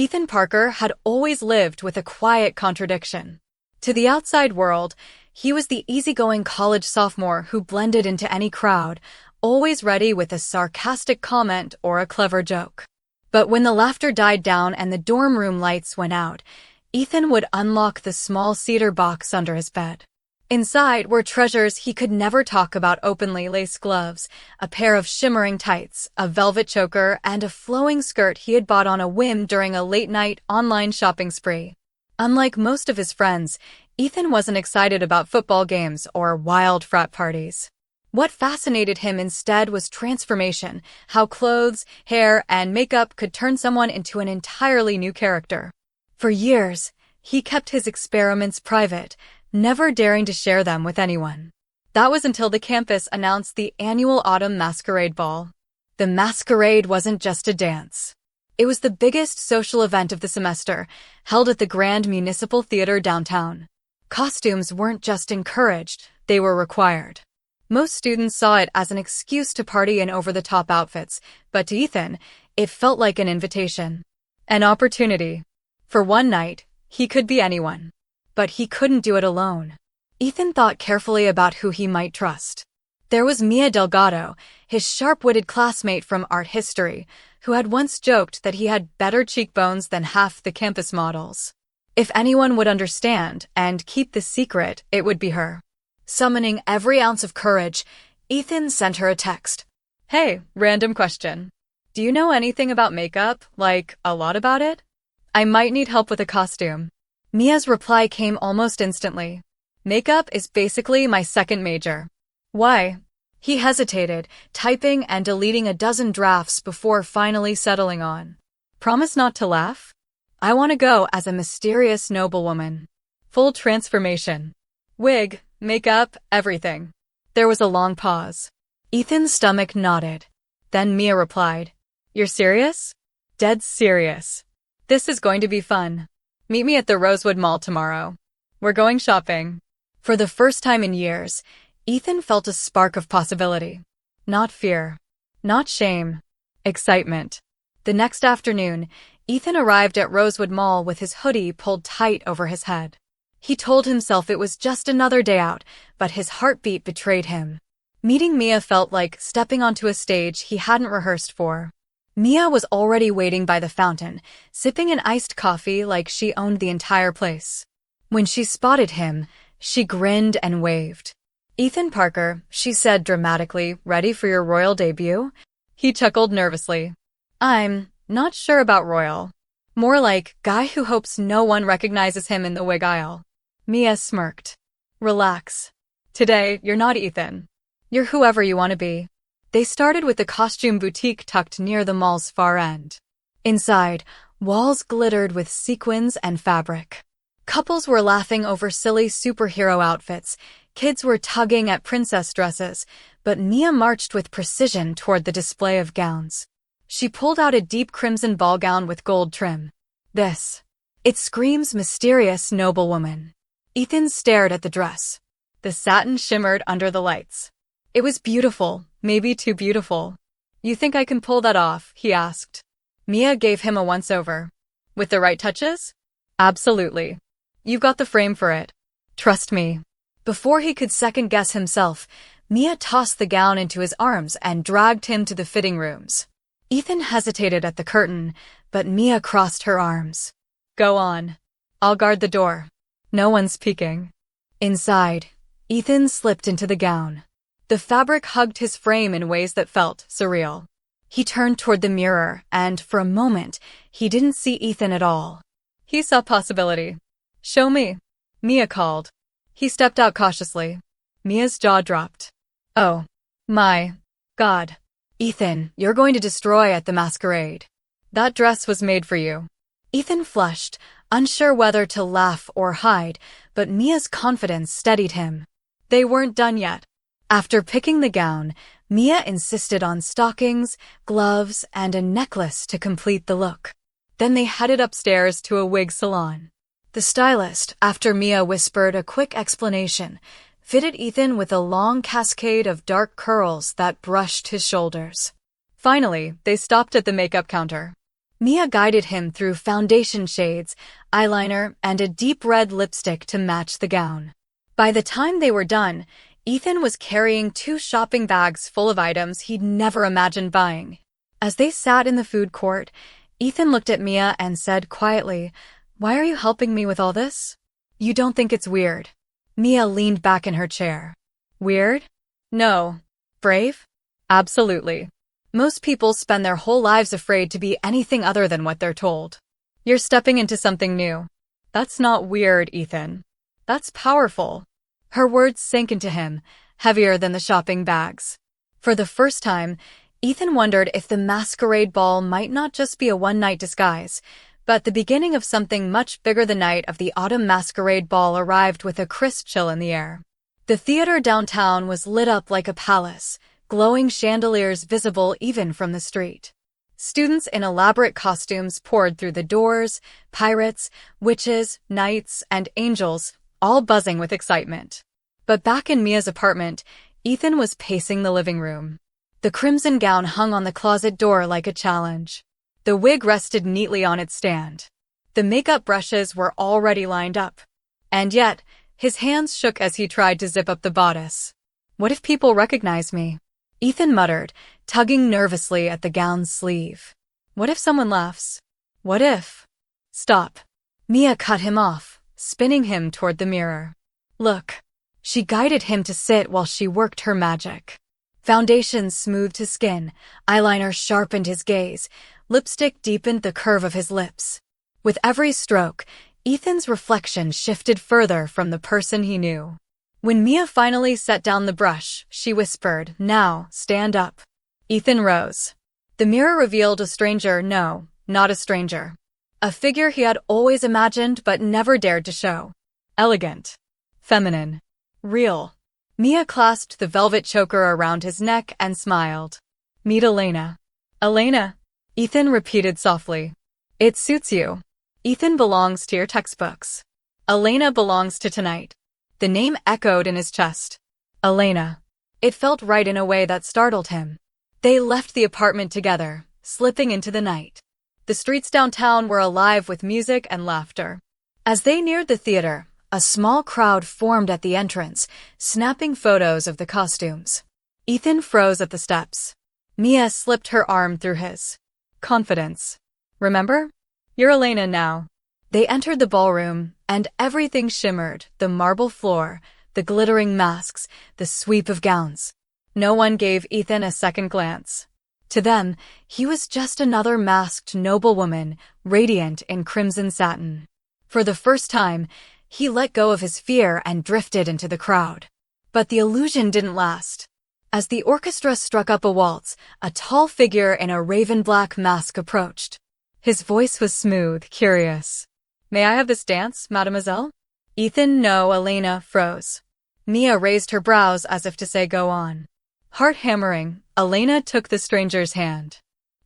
Ethan Parker had always lived with a quiet contradiction. To the outside world, he was the easygoing college sophomore who blended into any crowd, always ready with a sarcastic comment or a clever joke. But when the laughter died down and the dorm room lights went out, Ethan would unlock the small cedar box under his bed. Inside were treasures he could never talk about openly: lace gloves, a pair of shimmering tights, a velvet choker, and a flowing skirt he had bought on a whim during a late-night online shopping spree. Unlike most of his friends, Ethan wasn't excited about football games or wild frat parties. What fascinated him instead was transformation, how clothes, hair, and makeup could turn someone into an entirely new character. For years, he kept his experiments private, never daring to share them with anyone. That was until the campus announced the annual Autumn Masquerade Ball. The masquerade wasn't just a dance. It was the biggest social event of the semester, held at the Grand Municipal Theater downtown. Costumes weren't just encouraged, they were required. Most students saw it as an excuse to party in over-the-top outfits, but to Ethan, it felt like an invitation. An opportunity. For one night, he could be anyone. But he couldn't do it alone. Ethan thought carefully about who he might trust. There was Mia Delgado, his sharp-witted classmate from art history, who had once joked that he had better cheekbones than half the campus models. If anyone would understand and keep the secret, it would be her. Summoning every ounce of courage, Ethan sent her a text. "Hey, random question. Do you know anything about makeup? Like, a lot about it? I might need help with a costume." Mia's reply came almost instantly. "Makeup is basically my second major." "Why?" He hesitated, typing and deleting a dozen drafts before finally settling on. "Promise not to laugh? I want to go as a mysterious noblewoman. Full transformation. Wig, makeup, everything." There was a long pause. Ethan's stomach knotted. Then Mia replied, "You're serious?" "Dead serious. This is going to be fun. Meet me at the Rosewood Mall tomorrow. We're going shopping." For the first time in years, Ethan felt a spark of possibility. Not fear. Not shame. Excitement. The next afternoon, Ethan arrived at Rosewood Mall with his hoodie pulled tight over his head. He told himself it was just another day out, but his heartbeat betrayed him. Meeting Mia felt like stepping onto a stage he hadn't rehearsed for. Mia was already waiting by the fountain, sipping an iced coffee like she owned the entire place. When she spotted him, she grinned and waved. "Ethan Parker," she said dramatically, "ready for your royal debut?" He chuckled nervously. "I'm not sure about royal. More like guy who hopes no one recognizes him in the wig aisle." Mia smirked. "Relax. Today, you're not Ethan. You're whoever you want to be." They started with the costume boutique tucked near the mall's far end. Inside, walls glittered with sequins and fabric. Couples were laughing over silly superhero outfits, kids were tugging at princess dresses, but Mia marched with precision toward the display of gowns. She pulled out a deep crimson ball gown with gold trim. It screams mysterious noblewoman." Ethan stared at the dress. The satin shimmered under the lights. It was beautiful, maybe too beautiful. "You think I can pull that off?" he asked. Mia gave him a once-over. "With the right touches?" "Absolutely. You've got the frame for it. Trust me." Before he could second-guess himself, Mia tossed the gown into his arms and dragged him to the fitting rooms. Ethan hesitated at the curtain, but Mia crossed her arms. "Go on. I'll guard the door. No one's peeking." Inside, Ethan slipped into the gown. The fabric hugged his frame in ways that felt surreal. He turned toward the mirror, and for a moment, he didn't see Ethan at all. He saw possibility. "Show me," Mia called. He stepped out cautiously. Mia's jaw dropped. "Oh, my God. Ethan, you're going to destroy at the masquerade. That dress was made for you." Ethan flushed, unsure whether to laugh or hide, but Mia's confidence steadied him. They weren't done yet. After picking the gown, Mia insisted on stockings, gloves, and a necklace to complete the look. Then they headed upstairs to a wig salon. The stylist, after Mia whispered a quick explanation, fitted Ethan with a long cascade of dark curls that brushed his shoulders. Finally, they stopped at the makeup counter. Mia guided him through foundation shades, eyeliner, and a deep red lipstick to match the gown. By the time they were done, Ethan was carrying 2 shopping bags full of items he'd never imagined buying. As they sat in the food court, Ethan looked at Mia and said quietly, "Why are you helping me with all this? You don't think it's weird?" Mia leaned back in her chair. Weird? No. Brave? Absolutely. Most people spend their whole lives afraid to be anything other than what they're told. You're stepping into something new. That's not weird, Ethan. That's powerful. Her words sank into him, heavier than the shopping bags. For the first time, Ethan wondered if the masquerade ball might not just be a one-night disguise, but the beginning of something much bigger. The night of the autumn masquerade ball arrived with a crisp chill in the air. The theater downtown was lit up like a palace, glowing chandeliers visible even from the street. Students in elaborate costumes poured through the doors, pirates, witches, knights, and angels, all buzzing with excitement. But back in Mia's apartment, Ethan was pacing the living room. The crimson gown hung on the closet door like a challenge. The wig rested neatly on its stand. The makeup brushes were already lined up. And yet, his hands shook as he tried to zip up the bodice. What if people recognize me? Ethan muttered, tugging nervously at the gown's sleeve. What if someone laughs? What if? Stop. Mia cut him off, spinning him toward the mirror. Look. She guided him to sit while she worked her magic. Foundation smoothed his skin, eyeliner sharpened his gaze, lipstick deepened the curve of his lips. With every stroke, Ethan's reflection shifted further from the person he knew. When Mia finally set down the brush, she whispered, "Now, stand up." Ethan rose. The mirror revealed a stranger. No, not a stranger. A figure he had always imagined but never dared to show. Elegant. Feminine. Real. Mia clasped the velvet choker around his neck and smiled. Meet Elena. Elena, Ethan repeated softly. It suits you. Ethan belongs to your textbooks. Elena belongs to tonight. The name echoed in his chest. Elena. It felt right in a way that startled him. They left the apartment together, slipping into the night. The streets downtown were alive with music and laughter. As they neared the theater, a small crowd formed at the entrance, snapping photos of the costumes. Ethan froze at the steps. Mia slipped her arm through his. Confidence. Remember? You're Elena now. They entered the ballroom, and everything shimmered, the marble floor, the glittering masks, the sweep of gowns. No one gave Ethan a second glance. To them, he was just another masked noblewoman, radiant in crimson satin. For the first time, he let go of his fear and drifted into the crowd. But the illusion didn't last. As the orchestra struck up a waltz, a tall figure in a raven-black mask approached. His voice was smooth, curious. May I have this dance, mademoiselle? Ethan, no, Elena froze. Mia raised her brows as if to say go on. Heart hammering, Elena took the stranger's hand.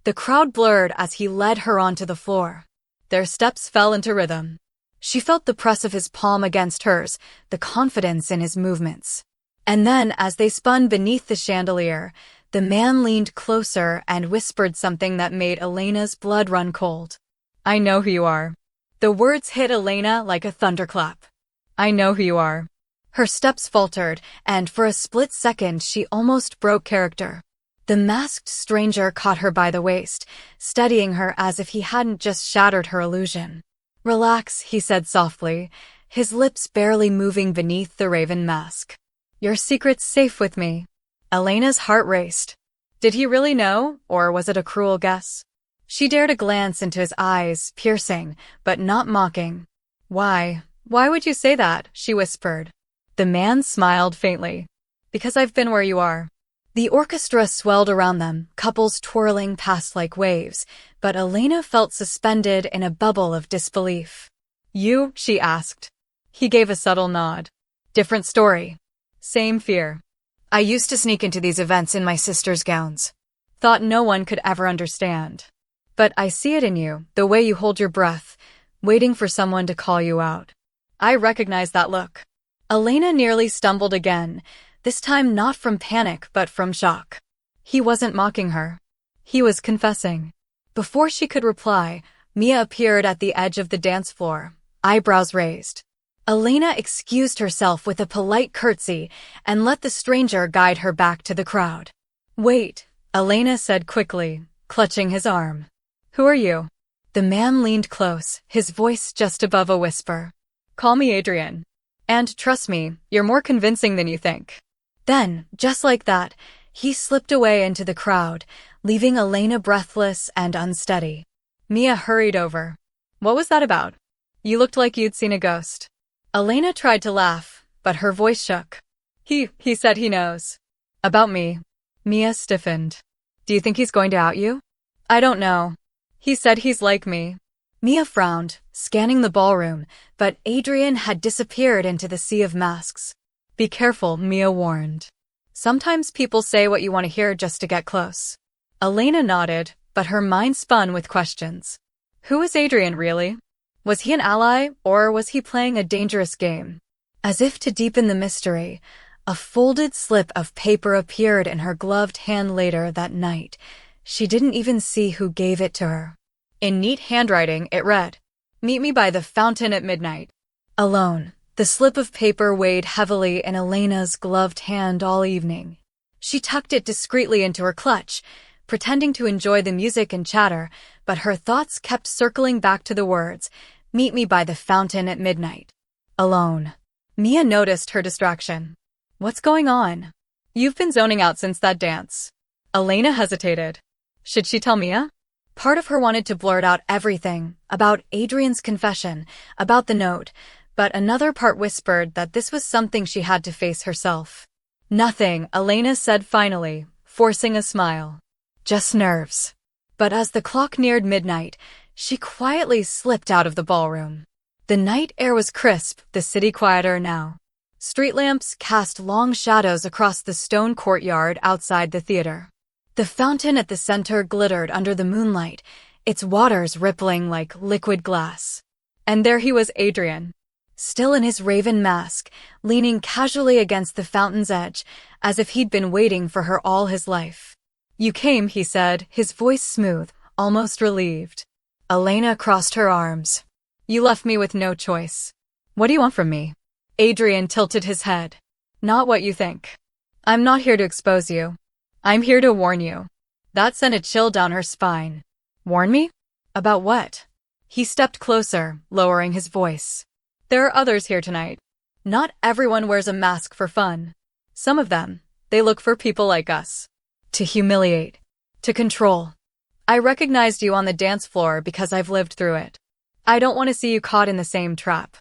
The crowd blurred as he led her onto the floor. Their steps fell into rhythm. She felt the press of his palm against hers, the confidence in his movements. And then, as they spun beneath the chandelier, the man leaned closer and whispered something that made Elena's blood run cold. I know who you are. The words hit Elena like a thunderclap. I know who you are. Her steps faltered, and for a split second she almost broke character. The masked stranger caught her by the waist, steadying her as if he hadn't just shattered her illusion. Relax, he said softly, his lips barely moving beneath the raven mask. Your secret's safe with me. Elena's heart raced. Did he really know, or was it a cruel guess? She dared a glance into his eyes, piercing, but not mocking. Why would you say that? She whispered. The man smiled faintly. Because I've been where you are. The orchestra swelled around them, couples twirling past like waves, but Elena felt suspended in a bubble of disbelief. You? She asked. He gave a subtle nod. Different story. Same fear. I used to sneak into these events in my sister's gowns. Thought no one could ever understand. But I see it in you, the way you hold your breath, waiting for someone to call you out. I recognize that look. Elena nearly stumbled again, this time not from panic but from shock. He wasn't mocking her. He was confessing. Before she could reply, Mia appeared at the edge of the dance floor, eyebrows raised. Elena excused herself with a polite curtsy and let the stranger guide her back to the crowd. "Wait," Elena said quickly, clutching his arm. "Who are you?" The man leaned close, his voice just above a whisper. "Call me Adrian. And trust me, you're more convincing than you think." Then, just like that, he slipped away into the crowd, leaving Elena breathless and unsteady. Mia hurried over. "What was that about? You looked like you'd seen a ghost." Elena tried to laugh, but her voice shook. He said he knows. About me. Mia stiffened. "Do you think he's going to out you?" "I don't know. He said he's like me." Mia frowned, scanning the ballroom, but Adrian had disappeared into the sea of masks. "Be careful," Mia warned. "Sometimes people say what you want to hear just to get close." Elena nodded, but her mind spun with questions. Who was Adrian really? Was he an ally, or was he playing a dangerous game? As if to deepen the mystery, a folded slip of paper appeared in her gloved hand later that night. She didn't even see who gave it to her. In neat handwriting, it read, "Meet me by the fountain at midnight." Alone, the slip of paper weighed heavily in Elena's gloved hand all evening. She tucked it discreetly into her clutch, pretending to enjoy the music and chatter, but her thoughts kept circling back to the words, "Meet me by the fountain at midnight." Alone. Mia noticed her distraction. "What's going on? You've been zoning out since that dance." Elena hesitated. Should she tell Mia? Part of her wanted to blurt out everything, about Adrian's confession, about the note, but another part whispered that this was something she had to face herself. "Nothing," Elena said finally, forcing a smile. "Just nerves." But as the clock neared midnight, she quietly slipped out of the ballroom. The night air was crisp, the city quieter now. Street lamps cast long shadows across the stone courtyard outside the theater. The fountain at the center glittered under the moonlight, its waters rippling like liquid glass. And there he was, Adrian, still in his raven mask, leaning casually against the fountain's edge, as if he'd been waiting for her all his life. "You came," he said, his voice smooth, almost relieved. Elena crossed her arms. "You left me with no choice. What do you want from me?" Adrian tilted his head. "Not what you think. I'm not here to expose you. I'm here to warn you." That sent a chill down her spine. "Warn me? About what?" He stepped closer, lowering his voice. "There are others here tonight. Not everyone wears a mask for fun. Some of them, they look for people like us. To humiliate. To control. I recognized you on the dance floor because I've lived through it. I don't want to see you caught in the same trap."